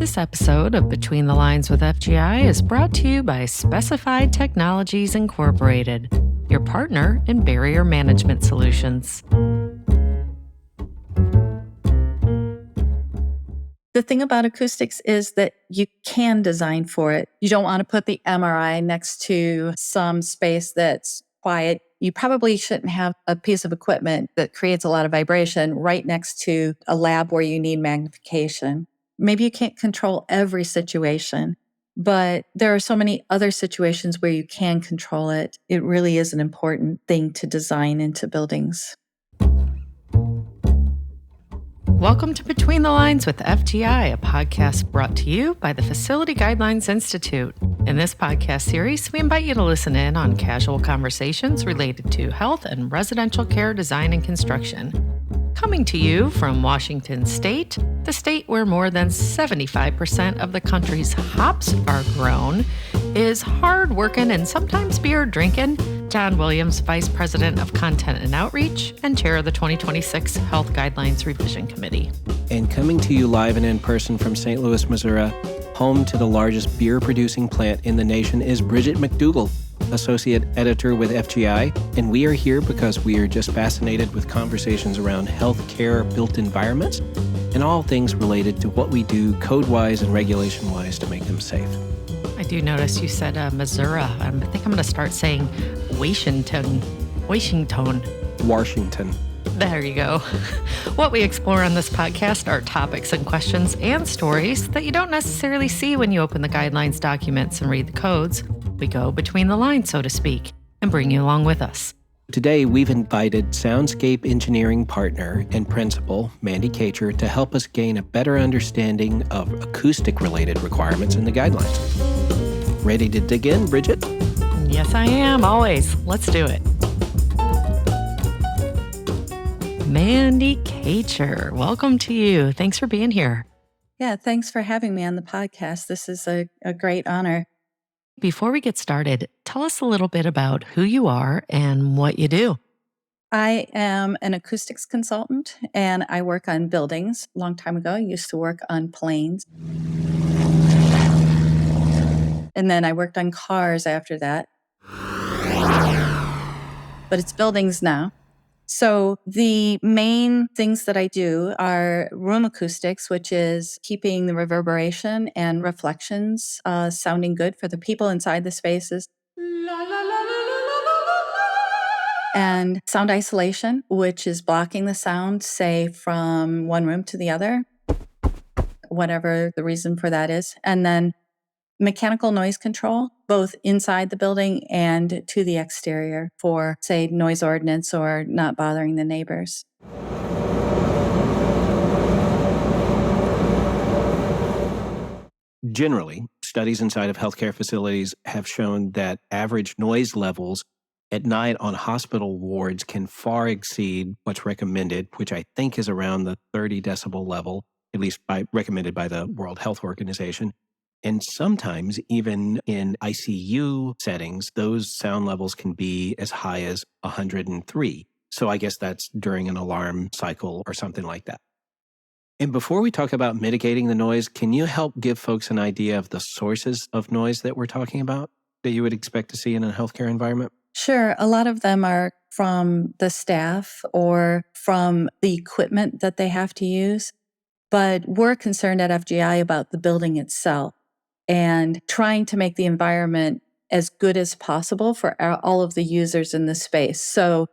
This episode of Between the Lines with FGI is brought to you by Specified Technologies Incorporated, your partner in barrier management solutions. The thing about acoustics is that you can design for it. You don't want to put the MRI next to some space that's quiet. You probably shouldn't have a piece of equipment that creates a lot of vibration right next to a lab where you need magnification. Maybe you can't control every situation, but there are so many other situations where you can control it. It really is an important thing to design into buildings. Welcome to Between the Lines with FGI, a podcast brought to you by the Facility Guidelines Institute. In this podcast series, we invite you to listen in on casual conversations related to health and residential care design and construction. Coming to you from Washington State, the state where more than 75% of the country's hops are grown, is hard-working and sometimes beer-drinking John Williams, Vice President of Content and Outreach and Chair of the 2026 Health Guidelines Revision Committee. And coming to you live and in person from St. Louis, Missouri, home to the largest beer-producing plant in the nation, is Bridget McDougall, Associate Editor with FGI. And we are here because we are just fascinated with conversations around healthcare built environments and all things related to what we do code-wise and regulation-wise to make them safe. I do notice you said Missouri. I think I'm going to start saying Washington. There you go. What we explore on this podcast are topics and questions and stories that you don't necessarily see when you open the guidelines documents and read the codes. We go between the lines, so to speak, and bring you along with us. Today, we've invited soundscape engineering partner and principal, Mandy Kachur, to help us gain a better understanding of acoustic-related requirements in the guidelines. Ready to dig in, Bridget? Yes, I am, always. Let's do it. Mandy Kachur, welcome to you. Thanks for being here. Yeah, thanks for having me on the podcast. This is a great honor. Before we get started, tell us a little bit about who you are and what you do. I am an acoustics consultant and I work on buildings. A long time ago, I used to work on planes. And then I worked on cars after that. But it's buildings now. So the main things that I do are room acoustics, which is keeping the reverberation and reflections sounding good for the people inside the spaces. And sound isolation, which is blocking the sound, say, from one room to the other, whatever the reason for that is. And then mechanical noise control, both inside the building and to the exterior for, say, noise ordinance or not bothering the neighbors. Generally, studies inside of healthcare facilities have shown that average noise levels at night on hospital wards can far exceed what's recommended, which I think is around the 30 decibel level, at least recommended by the World Health Organization. And sometimes even in ICU settings, those sound levels can be as high as 103. So I guess that's during an alarm cycle or something like that. And before we talk about mitigating the noise, can you help give folks an idea of the sources of noise that we're talking about that you would expect to see in a healthcare environment? Sure. A lot of them are from the staff or from the equipment that they have to use. But we're concerned at FGI about the building itself and trying to make the environment as good as possible for all of the users in the space. So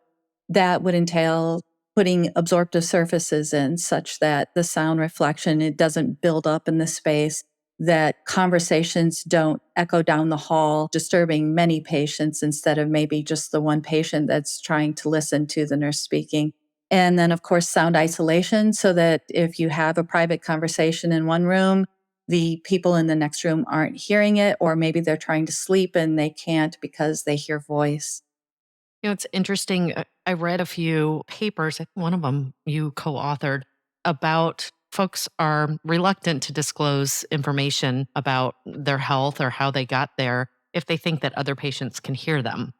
that would entail putting absorptive surfaces in such that the sound reflection, it doesn't build up in the space, that conversations don't echo down the hall, disturbing many patients instead of maybe just the one patient that's trying to listen to the nurse speaking. And then, of course, sound isolation so that if you have a private conversation in one room, the people in the next room aren't hearing it, or maybe they're trying to sleep and they can't because they hear voice. You know, it's interesting. I read a few papers, one of them you co-authored, about folks are reluctant to disclose information about their health or how they got there if they think that other patients can hear them.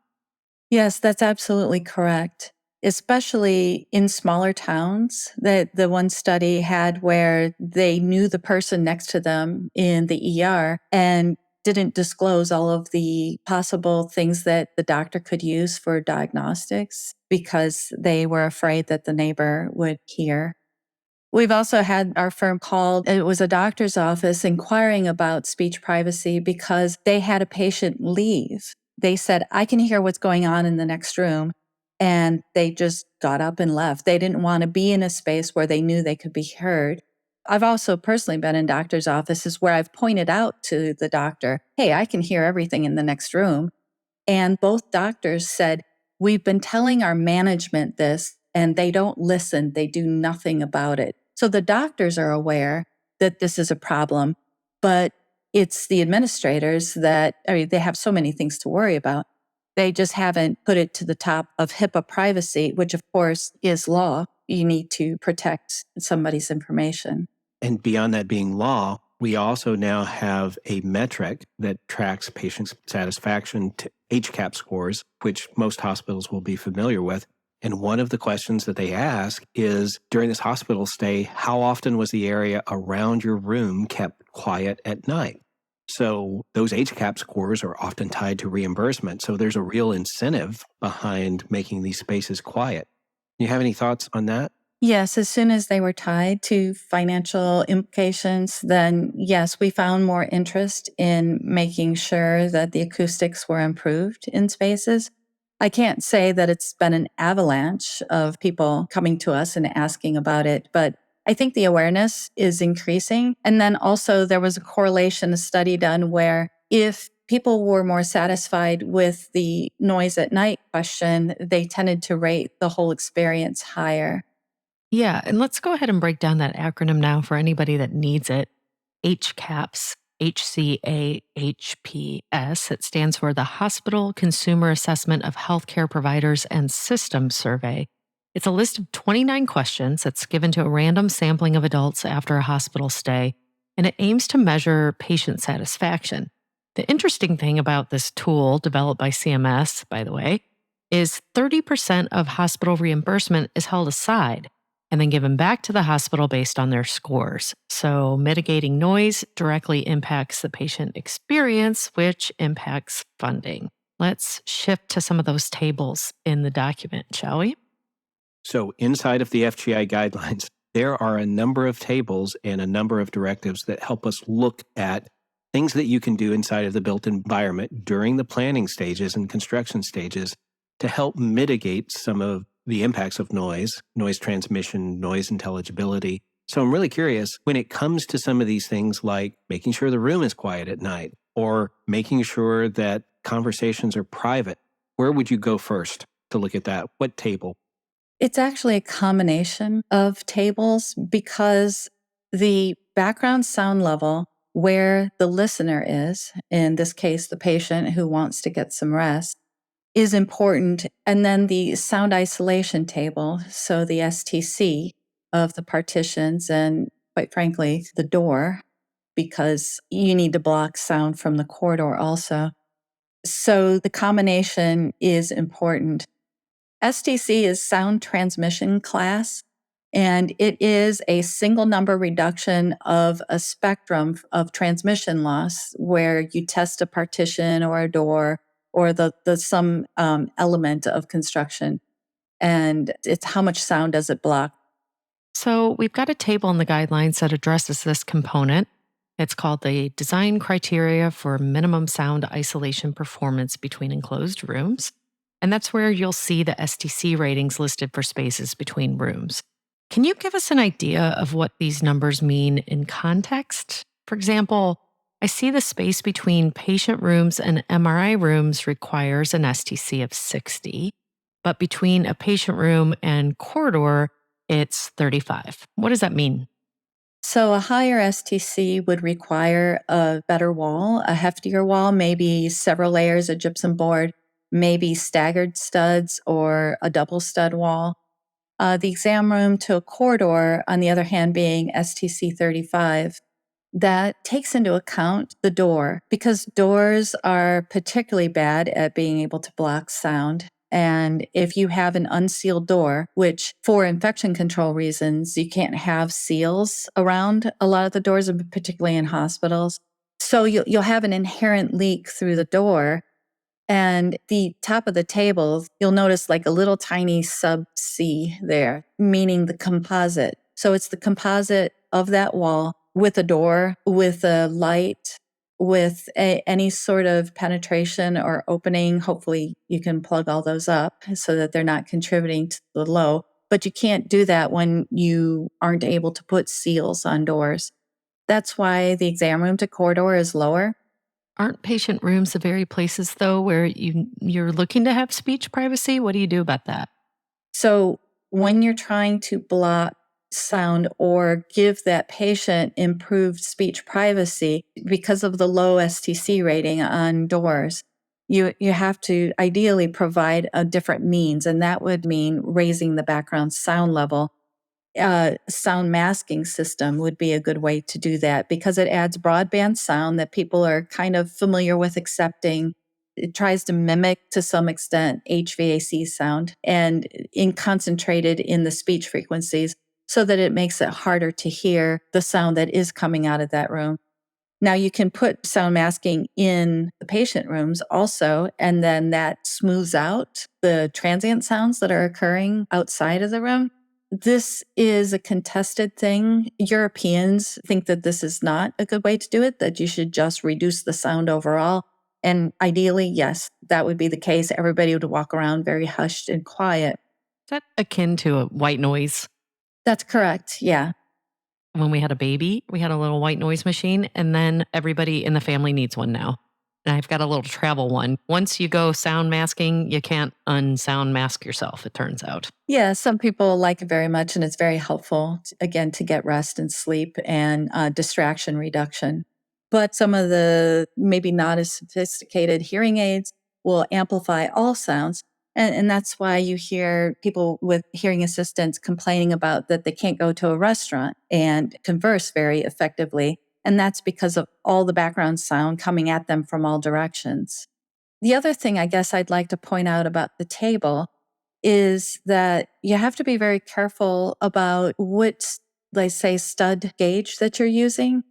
Yes, that's absolutely correct. especially in smaller towns. That the one study had where they knew the person next to them in the ER and didn't disclose all of the possible things that the doctor could use for diagnostics because they were afraid that the neighbor would hear. We've also had our firm called. It was a doctor's office inquiring about speech privacy because they had a patient leave. They said, I can hear what's going on in the next room. And they just got up and left. They didn't want to be in a space where they knew they could be heard. I've also personally been in doctor's offices where I've pointed out to the doctor, hey, I can hear everything in the next room. And both doctors said, we've been telling our management this and they don't listen. They do nothing about it. So the doctors are aware that this is a problem, but it's the administrators that, they have so many things to worry about. They just haven't put it to the top of HIPAA privacy, which of course is law. You need to protect somebody's information. And beyond that being law, we also now have a metric that tracks patient satisfaction to HCAP scores, which most hospitals will be familiar with. And one of the questions that they ask is, during this hospital stay, how often was the area around your room kept quiet at night? So those HCAP scores are often tied to reimbursement. So there's a real incentive behind making these spaces quiet. You have any thoughts on that? Yes, as soon as they were tied to financial implications, then yes, we found more interest in making sure that the acoustics were improved in spaces. I can't say that it's been an avalanche of people coming to us and asking about it, but I think the awareness is increasing. And then also there was a correlation, a study done where if people were more satisfied with the noise at night question, they tended to rate the whole experience higher. Yeah, and let's go ahead and break down that acronym now for anybody that needs it. HCAHPS, HCAHPS. It stands for the Hospital Consumer Assessment of Healthcare Providers and Systems Survey. It's a list of 29 questions that's given to a random sampling of adults after a hospital stay, and it aims to measure patient satisfaction. The interesting thing about this tool, developed by CMS, by the way, is 30% of hospital reimbursement is held aside and then given back to the hospital based on their scores. So mitigating noise directly impacts the patient experience, which impacts funding. Let's shift to some of those tables in the document, shall we? So inside of the FGI guidelines, there are a number of tables and a number of directives that help us look at things that you can do inside of the built environment during the planning stages and construction stages to help mitigate some of the impacts of noise transmission, noise intelligibility. So I'm really curious, when it comes to some of these things like making sure the room is quiet at night or making sure that conversations are private, where would you go first to look at that? What table? It's actually a combination of tables because the background sound level where the listener is, in this case, the patient who wants to get some rest, is important. And then the sound isolation table, so the STC of the partitions and, quite frankly, the door, because you need to block sound from the corridor also. So the combination is important. STC is sound transmission class, and it is a single number reduction of a spectrum of transmission loss where you test a partition or a door or the some element of construction, and it's how much sound does it block. So we've got a table in the guidelines that addresses this component. It's called the Design Criteria for Minimum Sound Isolation Performance Between Enclosed Rooms. And that's where you'll see the STC ratings listed for spaces between rooms. Can you give us an idea of what these numbers mean in context? For example, I see the space between patient rooms and MRI rooms requires an STC of 60, but between a patient room and corridor, it's 35. What does that mean? So a higher STC would require a better wall, a heftier wall, maybe several layers of gypsum board, maybe staggered studs or a double stud wall. The exam room to a corridor, on the other hand, being STC 35, that takes into account the door because doors are particularly bad at being able to block sound. And if you have an unsealed door, which for infection control reasons, you can't have seals around a lot of the doors, particularly in hospitals. So you'll have an inherent leak through the door. And the top of the table, you'll notice like a little tiny sub C there, meaning the composite. So it's the composite of that wall with a door, with a light, with any sort of penetration or opening. Hopefully you can plug all those up so that they're not contributing to the low. But you can't do that when you aren't able to put seals on doors. That's why the exam room to corridor is lower. Aren't patient rooms the very places, though, where you're looking to have speech privacy? What do you do about that? So when you're trying to block sound or give that patient improved speech privacy because of the low STC rating on doors, you have to ideally provide a different means, and that would mean raising the background sound level. Sound masking system would be a good way to do that because it adds broadband sound that people are kind of familiar with accepting. It tries to mimic to some extent HVAC sound and concentrated in the speech frequencies so that it makes it harder to hear the sound that is coming out of that room. Now you can put sound masking in the patient rooms also, and then that smooths out the transient sounds that are occurring outside of the room. This is a contested thing. Europeans think that this is not a good way to do it, that you should just reduce the sound overall. And ideally, yes, that would be the case. Everybody would walk around very hushed and quiet. Is that akin to a white noise? That's correct. Yeah. When we had a baby, we had a little white noise machine, and then everybody in the family needs one now. And I've got a little travel one. Once you go sound masking, you can't unsound mask yourself, it turns out. Yeah, some people like it very much, and it's very helpful, again, to get rest and sleep and distraction reduction. But some of the maybe not as sophisticated hearing aids will amplify all sounds. And that's why you hear people with hearing assistance complaining about that they can't go to a restaurant and converse very effectively. And that's because of all the background sound coming at them from all directions. The other thing I guess I'd like to point out about the table is that you have to be very careful about what, let's say, stud gauge that you're using,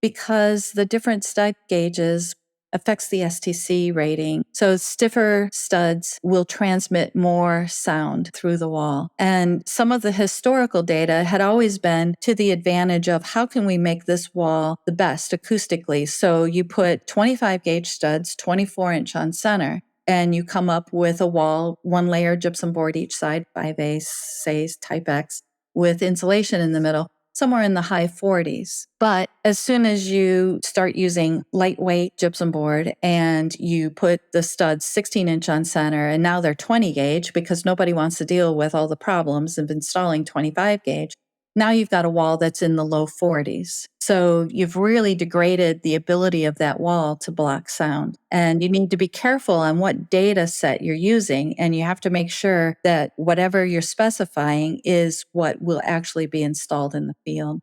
because the different stud gauges affects the STC rating. So stiffer studs will transmit more sound through the wall. And some of the historical data had always been to the advantage of how can we make this wall the best acoustically. So you put 25 gauge studs, 24-inch on center, and you come up with a wall, one layer gypsum board each side, 5A, say type X, with insulation in the middle, somewhere in the high 40s. But as soon as you start using lightweight gypsum board and you put the studs 16-inch on center, and now they're 20 gauge because nobody wants to deal with all the problems of installing 25 gauge, now you've got a wall that's in the low 40s. So you've really degraded the ability of that wall to block sound. And you need to be careful on what data set you're using. And you have to make sure that whatever you're specifying is what will actually be installed in the field.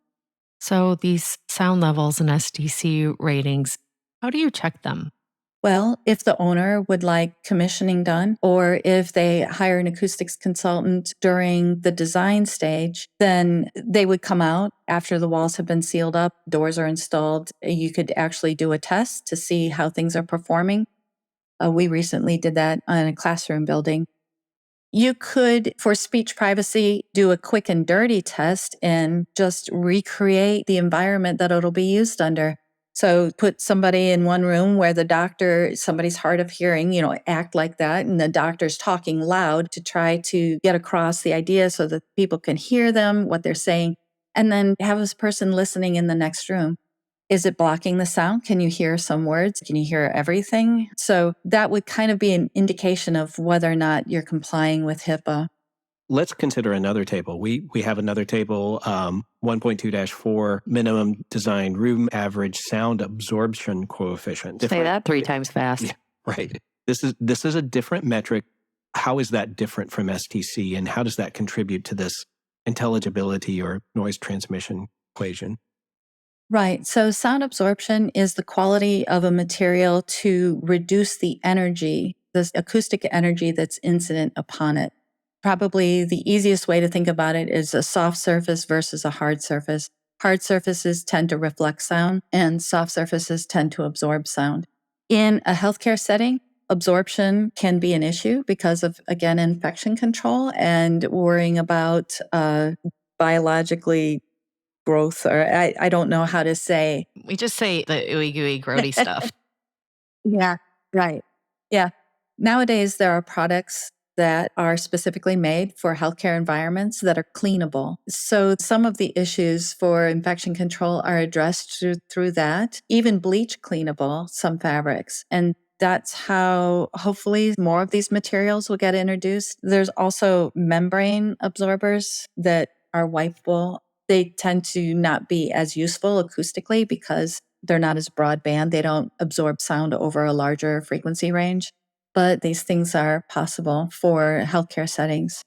So these sound levels and STC ratings, how do you check them? Well, if the owner would like commissioning done, or if they hire an acoustics consultant during the design stage, then they would come out after the walls have been sealed up, doors are installed. You could actually do a test to see how things are performing. We recently did that on a classroom building. You could, for speech privacy, do a quick and dirty test and just recreate the environment that it'll be used under. So put somebody in one room where somebody's hard of hearing, act like that. And the doctor's talking loud to try to get across the idea so that people can hear them, what they're saying. And then have this person listening in the next room. Is it blocking the sound? Can you hear some words? Can you hear everything? So that would kind of be an indication of whether or not you're complying with HIPAA. Let's consider another table. We have another table, 1.2-4, minimum design room average sound absorption coefficient. Say that 3 times fast. Yeah, right. This is a different metric. How is that different from STC, and how does that contribute to this intelligibility or noise transmission equation? Right. So sound absorption is the quality of a material to reduce the energy the acoustic energy that's incident upon it. Probably the easiest way to think about it is a soft surface versus a hard surface. Hard surfaces tend to reflect sound, and soft surfaces tend to absorb sound. In a healthcare setting, absorption can be an issue because of, again, infection control and worrying about biologically growth, or I don't know how to say. We just say the ooey gooey grody stuff. Yeah, right. Yeah. Nowadays, there are products that are specifically made for healthcare environments that are cleanable. So some of the issues for infection control are addressed through that, even bleach cleanable, some fabrics. And that's how hopefully more of these materials will get introduced. There's also membrane absorbers that are wipeable. They tend to not be as useful acoustically because they're not as broadband. They don't absorb sound over a larger frequency range. But these things are possible for healthcare settings.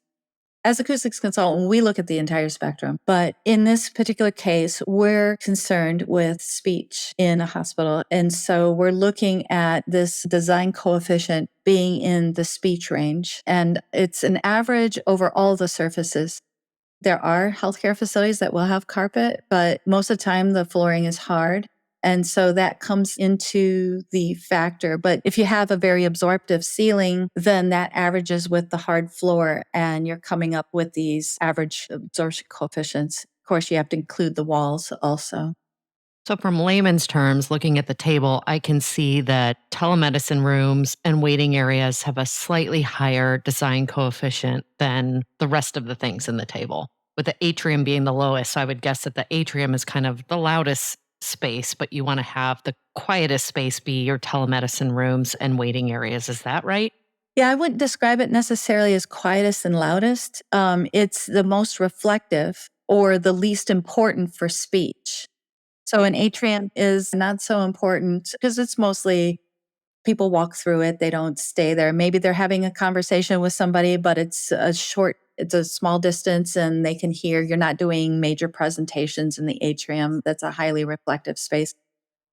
As acoustics consultant, we look at the entire spectrum. But in this particular case, we're concerned with speech in a hospital. And so we're looking at this design coefficient being in the speech range. And it's an average over all the surfaces. There are healthcare facilities that will have carpet, but most of the time the flooring is hard. And so that comes into the factor. But if you have a very absorptive ceiling, then that averages with the hard floor and you're coming up with these average absorption coefficients. Of course, you have to include the walls also. So, from layman's terms, looking at the table, I can see that telemedicine rooms and waiting areas have a slightly higher design coefficient than the rest of the things in the table, with the atrium being the lowest. So I would guess that the atrium is kind of the loudest space, but you want to have the quietest space be your telemedicine rooms and waiting areas. Is that right? Yeah, I wouldn't describe it necessarily as quietest and loudest. It's the most reflective or the least important for speech. So an atrium is not so important because it's mostly people walk through it. They don't stay there. Maybe they're having a conversation with somebody, but it's a small distance and they can hear. You're not doing major presentations in the atrium. That's a highly reflective space.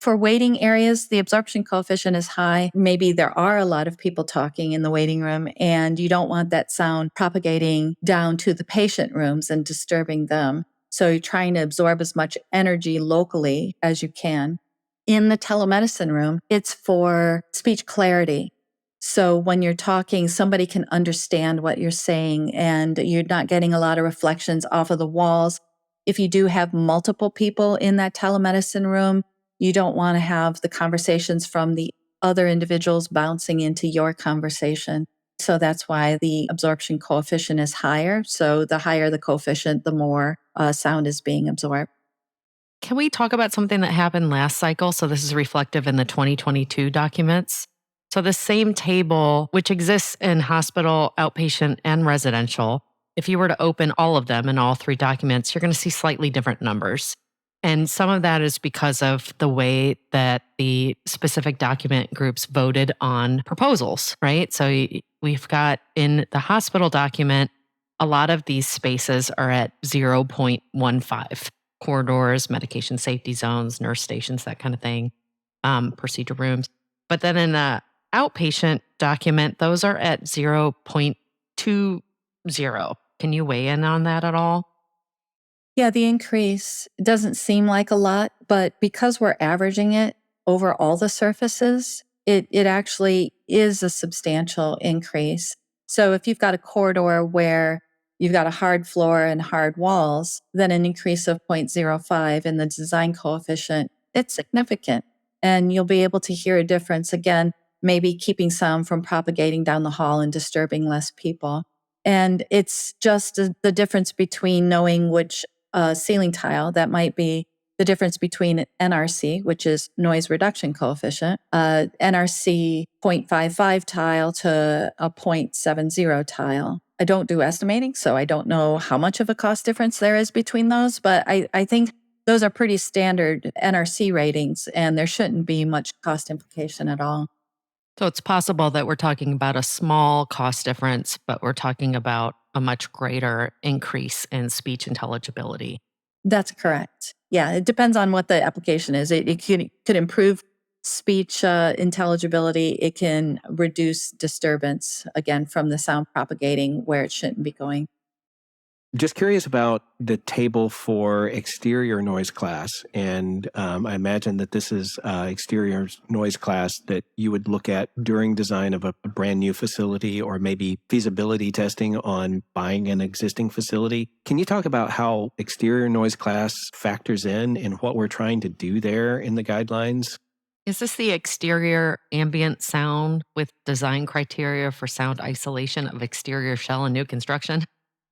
For waiting areas, the absorption coefficient is high. Maybe there are a lot of people talking in the waiting room, and you don't want that sound propagating down to the patient rooms and disturbing them. So you're trying to absorb as much energy locally as you can. In the telemedicine room, it's for speech clarity. So when you're talking, somebody can understand what you're saying and you're not getting a lot of reflections off of the walls. If you do have multiple people in that telemedicine room, you don't want to have the conversations from the other individuals bouncing into your conversation. So that's why the absorption coefficient is higher. So the higher the coefficient, the more sound is being absorbed. Can we talk about something that happened last cycle? So this is reflective in the 2022 documents. So the same table, which exists in hospital, outpatient, and residential, if you were to open all of them in all three documents, you're going to see slightly different numbers. And some of that is because of the way that the specific document groups voted on proposals, right? So we've got in the hospital document, a lot of these spaces are at 0.15. Corridors, medication safety zones, nurse stations, that kind of thing, procedure rooms. But then in the outpatient document, those are at 0.20. Can you weigh in on that at all? Yeah, the increase doesn't seem like a lot, but because we're averaging it over all the surfaces, it actually is a substantial increase. So if you've got a corridor where you've got a hard floor and hard walls, then an increase of 0.05 in the design coefficient, it's significant. And you'll be able to hear a difference. Again, maybe keeping sound from propagating down the hall and disturbing less people. And it's just the difference between knowing which ceiling tile, that might be the difference between NRC, which is noise reduction coefficient, NRC 0.55 tile to a 0.70 tile. I don't do estimating, so I don't know how much of a cost difference there is between those, but I think those are pretty standard NRC ratings, and there shouldn't be much cost implication at all. So it's possible that we're talking about a small cost difference, but we're talking about a much greater increase in speech intelligibility. That's correct. Yeah, it depends on what the application is. It could improve speech intelligibility. It can reduce disturbance, again, from the sound propagating where it shouldn't be going. Just curious about the table for exterior noise class. And I imagine that this is exterior noise class that you would look at during design of a brand new facility or maybe feasibility testing on buying an existing facility. Can you talk about how exterior noise class factors in and what we're trying to do there in the guidelines? Is this the exterior ambient sound with design criteria for sound isolation of exterior shell and new construction?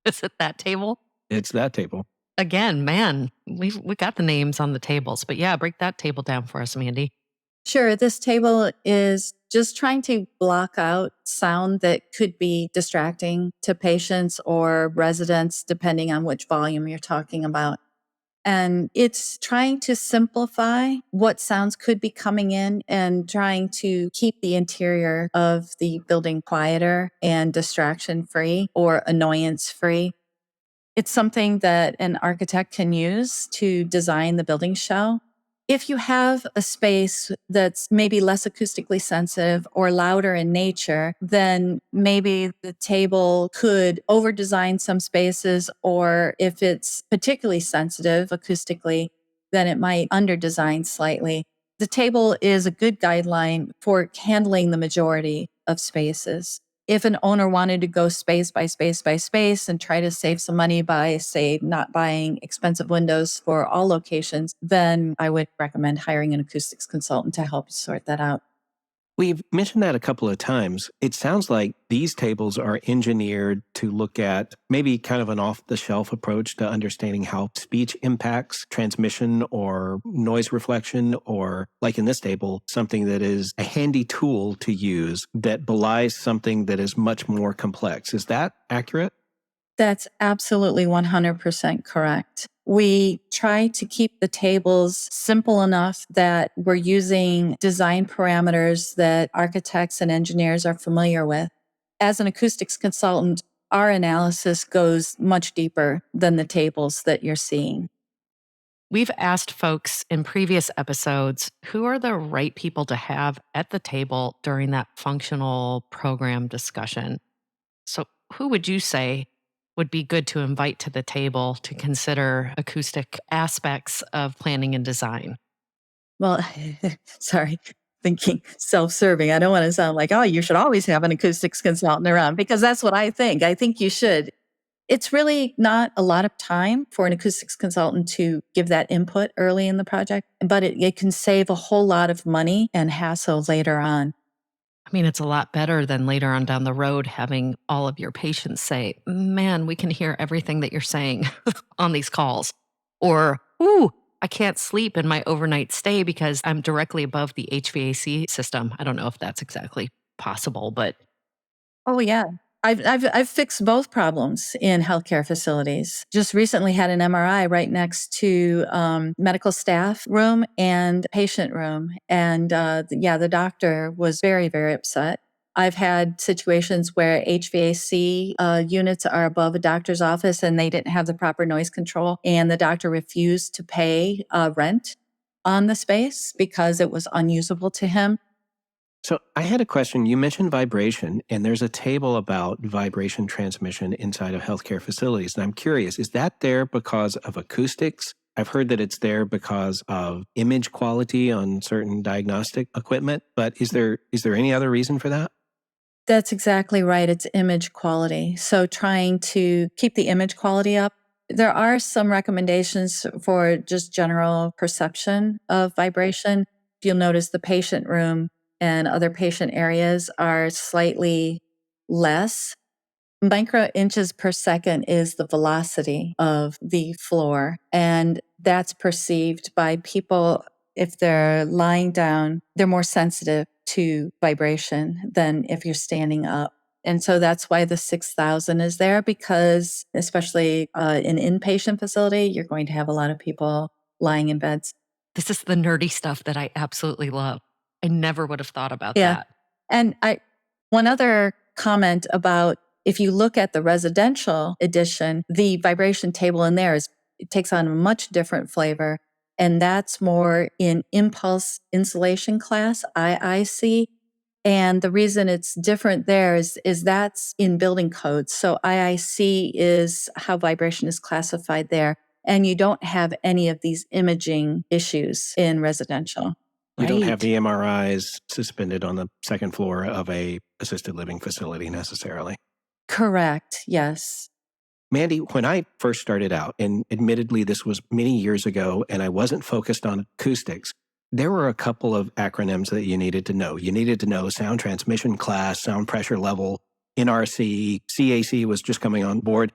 Is it that table? It's that table. Again, man, we got the names on the tables, but yeah, break that table down for us, Mandy. Sure, this table is just trying to block out sound that could be distracting to patients or residents, depending on which volume you're talking about. And it's trying to simplify what sounds could be coming in and trying to keep the interior of the building quieter and distraction free or annoyance free. It's something that an architect can use to design the building shell. If you have a space that's maybe less acoustically sensitive or louder in nature, then maybe the table could over design some spaces, or if it's particularly sensitive acoustically, then it might under design slightly. The table is a good guideline for handling the majority of spaces. If an owner wanted to go space by space by space and try to save some money by, say, not buying expensive windows for all locations, then I would recommend hiring an acoustics consultant to help you sort that out. We've mentioned that a couple of times. It sounds like these tables are engineered to look at maybe kind of an off-the-shelf approach to understanding how speech impacts transmission or noise reflection, or like in this table, something that is a handy tool to use that belies something that is much more complex. Is that accurate? That's absolutely 100% correct. We try to keep the tables simple enough that we're using design parameters that architects and engineers are familiar with. As an acoustics consultant, our analysis goes much deeper than the tables that you're seeing. We've asked folks in previous episodes who are the right people to have at the table during that functional program discussion. So, who would you say would be good to invite to the table to consider acoustic aspects of planning and design? Well, sorry, thinking self-serving. I don't want to sound like, oh, you should always have an acoustics consultant around, because that's what I think. I think you should. It's really not a lot of time for an acoustics consultant to give that input early in the project, but it can save a whole lot of money and hassle later on. I mean, it's a lot better than later on down the road having all of your patients say, man, we can hear everything that you're saying on these calls. Or, ooh, I can't sleep in my overnight stay because I'm directly above the HVAC system. I don't know if that's exactly possible, but Oh yeah. I've fixed both problems in healthcare facilities. Just recently had an MRI right next to medical staff room and patient room, and the doctor was very, very upset. I've had situations where HVAC units are above a doctor's office and they didn't have the proper noise control, and the doctor refused to pay rent on the space because it was unusable to him. So I had a question. You mentioned vibration, and there's a table about vibration transmission inside of healthcare facilities. And I'm curious, is that there because of acoustics? I've heard that it's there because of image quality on certain diagnostic equipment, but is there any other reason for that? That's exactly right. It's image quality. So trying to keep the image quality up. There are some recommendations for just general perception of vibration. You'll notice the patient room and other patient areas are slightly less. Micro inches per second is the velocity of the floor, and that's perceived by people. If they're lying down, they're more sensitive to vibration than if you're standing up. And so that's why the 6,000 is there, because especially in inpatient facility, you're going to have a lot of people lying in beds. this is the nerdy stuff that I absolutely love. I never would have thought about Yeah. that. And one other comment about, if you look at the residential edition, the vibration table in there it takes on a much different flavor. And that's more in impulse insulation class, IIC. And the reason it's different there is that's in building codes. So IIC is how vibration is classified there. And you don't have any of these imaging issues in residential. You don't have Right. the MRIs suspended on the second floor of a assisted living facility necessarily. Correct. Yes. Mandy, when I first started out, and admittedly this was many years ago, and I wasn't focused on acoustics, there were a couple of acronyms that you needed to know. You needed to know sound transmission class, sound pressure level, NRC, CAC was just coming on board.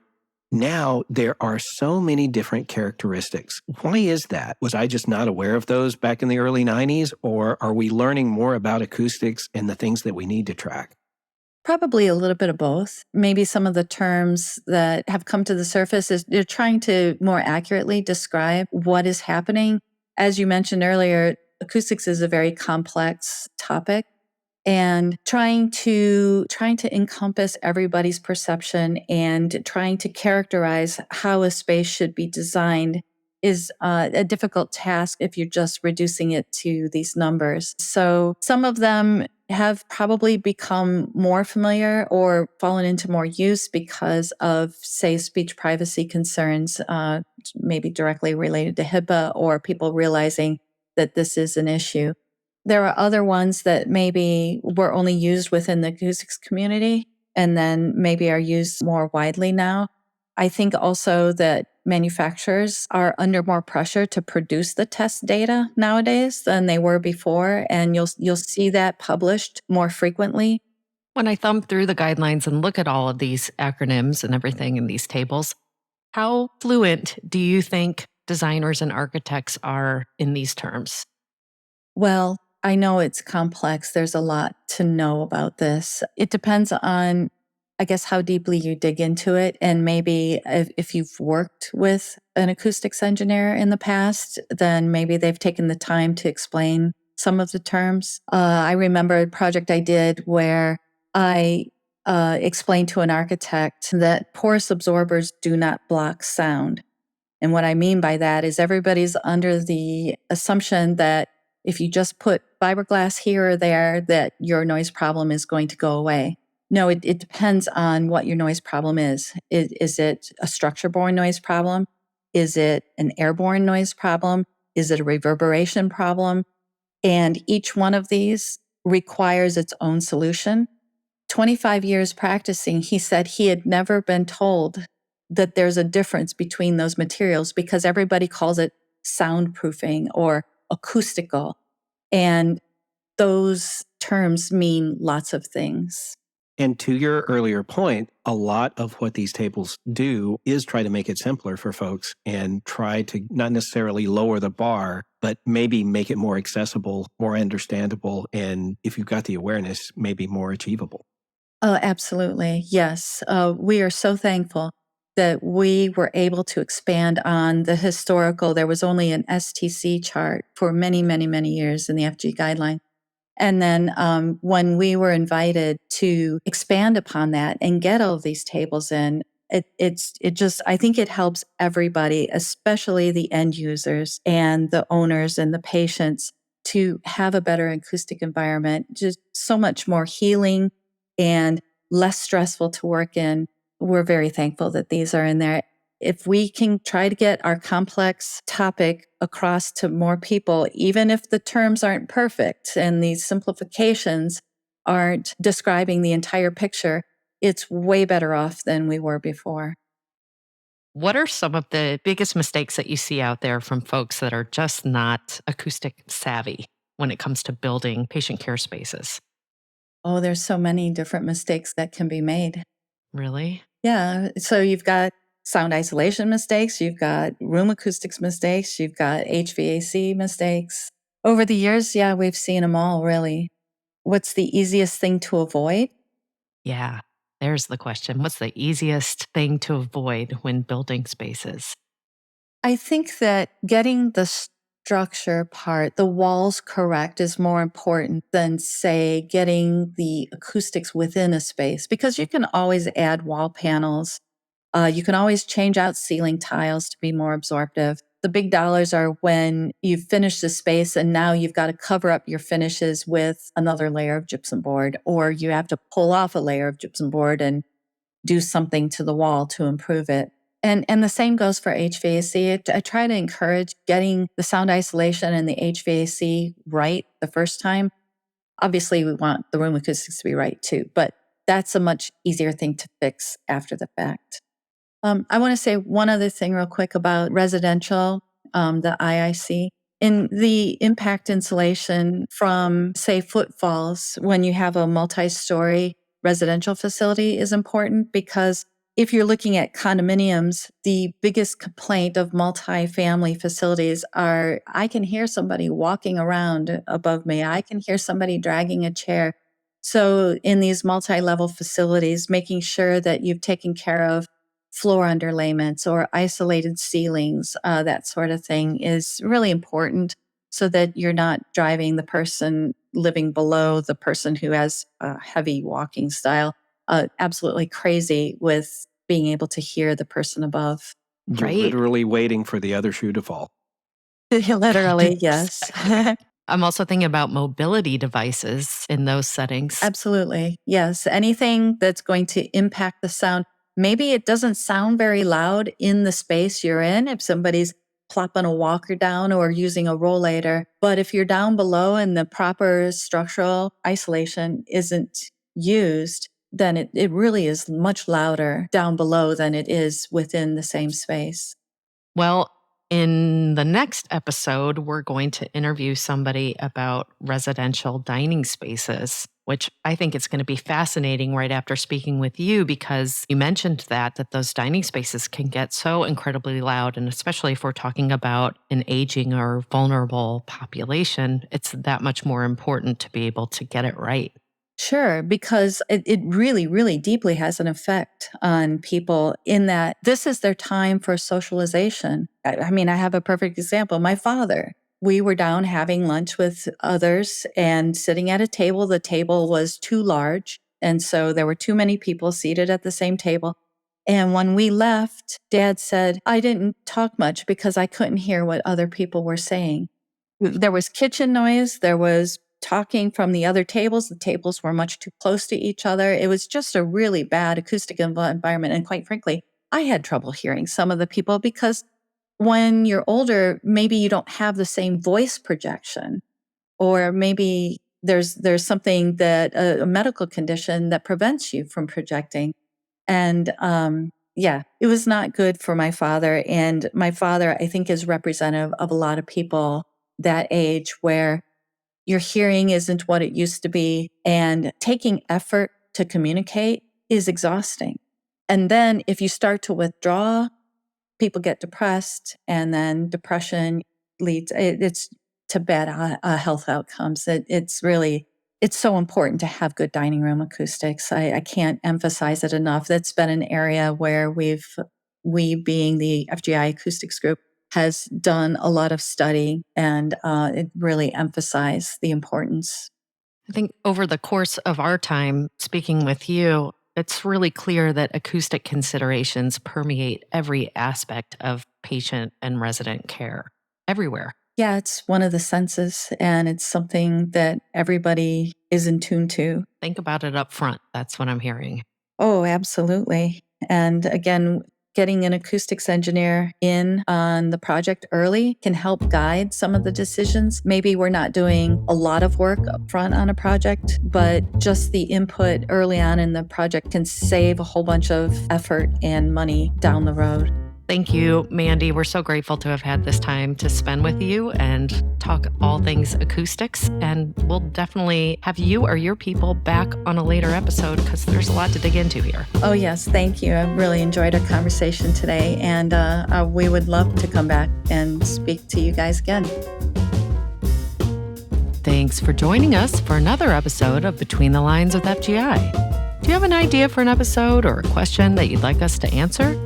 Now there are so many different characteristics. Why is that? Was I just not aware of those back in the early 90s? Or are we learning more about acoustics and the things that we need to track? Probably a little bit of both. Maybe some of the terms that have come to the surface is they're trying to more accurately describe what is happening. As you mentioned earlier, acoustics is a very complex topic, and trying to encompass everybody's perception and trying to characterize how a space should be designed is a difficult task if you're just reducing it to these numbers. So some of them have probably become more familiar or fallen into more use because of, say, speech privacy concerns, maybe directly related to HIPAA, or people realizing that this is an issue. There are other ones that maybe were only used within the acoustics community and then maybe are used more widely now. I think also that manufacturers are under more pressure to produce the test data nowadays than they were before, and you'll see that published more frequently. When I thumb through the guidelines and look at all of these acronyms and everything in these tables, how fluent do you think designers and architects are in these terms? Well, I know it's complex. There's a lot to know about this. It depends on, I guess, how deeply you dig into it. And maybe if you've worked with an acoustics engineer in the past, then maybe they've taken the time to explain some of the terms. I remember a project I did where I explained to an architect that porous absorbers do not block sound. And what I mean by that is everybody's under the assumption that if you just put fiberglass here or there, that your noise problem is going to go away. No, it depends on what your noise problem is. Is it a structure-borne noise problem? Is it an airborne noise problem? Is it a reverberation problem? And each one of these requires its own solution. 25 years practicing, he said he had never been told that there's a difference between those materials because everybody calls it soundproofing or acoustical. And those terms mean lots of things. And to your earlier point, a lot of what these tables do is try to make it simpler for folks and try to not necessarily lower the bar, but maybe make it more accessible, more understandable, and if you've got the awareness, maybe more achievable. Oh, absolutely. Yes. We are so thankful that we were able to expand on the historical. There was only an STC chart for many, many, many years in the FG guideline. And then when we were invited to expand upon that and get all of these tables in, I think it helps everybody, especially the end users and the owners and the patients, to have a better acoustic environment, just so much more healing and less stressful to work in. We're very thankful that these are in there. If we can try to get our complex topic across to more people, even if the terms aren't perfect and these simplifications aren't describing the entire picture, it's way better off than we were before. What are some of the biggest mistakes that you see out there from folks that are just not acoustic savvy when it comes to building patient care spaces? Oh, there's so many different mistakes that can be made. Really? Yeah. So you've got sound isolation mistakes, you've got room acoustics mistakes, you've got HVAC mistakes. Over the years, yeah, we've seen them all, really. What's the easiest thing to avoid? Yeah, there's the question. What's the easiest thing to avoid when building spaces? I think that getting the structure part, the walls correct, is more important than, say, getting the acoustics within a space because you can always add wall panels. You can always change out ceiling tiles to be more absorptive. The big dollars are when you've finished the space and now you've got to cover up your finishes with another layer of gypsum board, or you have to pull off a layer of gypsum board and do something to the wall to improve it. And the same goes for HVAC. I try to encourage getting the sound isolation and the HVAC right the first time. Obviously, we want the room acoustics to be right too, but that's a much easier thing to fix after the fact. I want to say one other thing real quick about residential, the IIC. In the impact insulation from, say, footfalls, when you have a multi-story residential facility is important, because if you're looking at condominiums, the biggest complaint of multi-family facilities are, I can hear somebody walking around above me. I can hear somebody dragging a chair. So in these multi-level facilities, making sure that you've taken care of floor underlayments or isolated ceilings, that sort of thing is really important, so that you're not driving the person living below the person who has a heavy walking style absolutely crazy with being able to hear the person above. You're Right. literally waiting for the other shoe to fall. Literally, yes. I'm also thinking about mobility devices in those settings. Absolutely, yes. Anything that's going to impact the sound. Maybe it doesn't sound very loud in the space you're in if somebody's plopping a walker down or using a rollator. But if you're down below and the proper structural isolation isn't used, then it really is much louder down below than it is within the same space. Well, in the next episode, we're going to interview somebody about residential dining spaces, which I think it's going to be fascinating right after speaking with you, because you mentioned that those dining spaces can get so incredibly loud. And especially if we're talking about an aging or vulnerable population, it's that much more important to be able to get it right. Sure, because it really, really deeply has an effect on people, in that this is their time for socialization. I mean, I have a perfect example. My father, we were down having lunch with others and sitting at a table. The table was too large, and so there were too many people seated at the same table. And when we left, Dad said, I didn't talk much because I couldn't hear what other people were saying. There was kitchen noise, there was talking from the other tables. The tables were much too close to each other. It was just a really bad acoustic environment. And quite frankly, I had trouble hearing some of the people, because when you're older, maybe you don't have the same voice projection, or maybe there's something that a medical condition that prevents you from projecting. And it was not good for my father. And my father, I think, is representative of a lot of people that age, where your hearing isn't what it used to be, and taking effort to communicate is exhausting. And then if you start to withdraw, people get depressed, and then depression leads it's to bad health outcomes. It's so important to have good dining room acoustics. I can't emphasize it enough. That's been an area where we being the FGI Acoustics Group has done a lot of study, and it really emphasized the importance. I think over the course of our time speaking with you, it's really clear that acoustic considerations permeate every aspect of patient and resident care everywhere. Yeah, it's one of the senses, and it's something that everybody is in tune to. Think about it up front. That's what I'm hearing. Oh, absolutely. And again, getting an acoustics engineer in on the project early can help guide some of the decisions. Maybe we're not doing a lot of work up front on a project, but just the input early on in the project can save a whole bunch of effort and money down the road. Thank you, Mandy. We're so grateful to have had this time to spend with you and talk all things acoustics. And we'll definitely have you or your people back on a later episode, because there's a lot to dig into here. Oh, yes. Thank you. I really enjoyed our conversation today. And we would love to come back and speak to you guys again. Thanks for joining us for another episode of Between the Lines with FGI. Do you have an idea for an episode or a question that you'd like us to answer?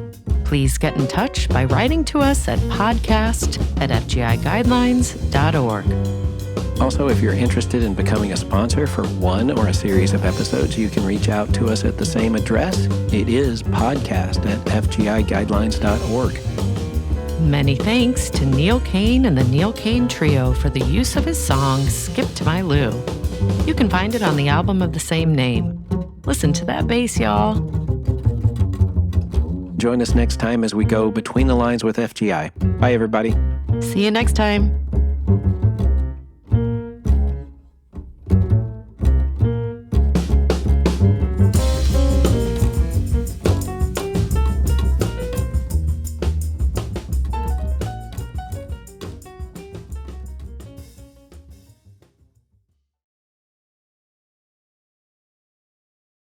Please get in touch by writing to us at podcast@fgiguidelines.org. Also, if you're interested in becoming a sponsor for one or a series of episodes, you can reach out to us at the same address. It is podcast@fgiguidelines.org. Many thanks to Neil Kane and the Neil Kane Trio for the use of his song, Skip to My Lou. You can find it on the album of the same name. Listen to that bass, y'all. Join us next time as we go Between the Lines with FGI. Bye, everybody. See you next time.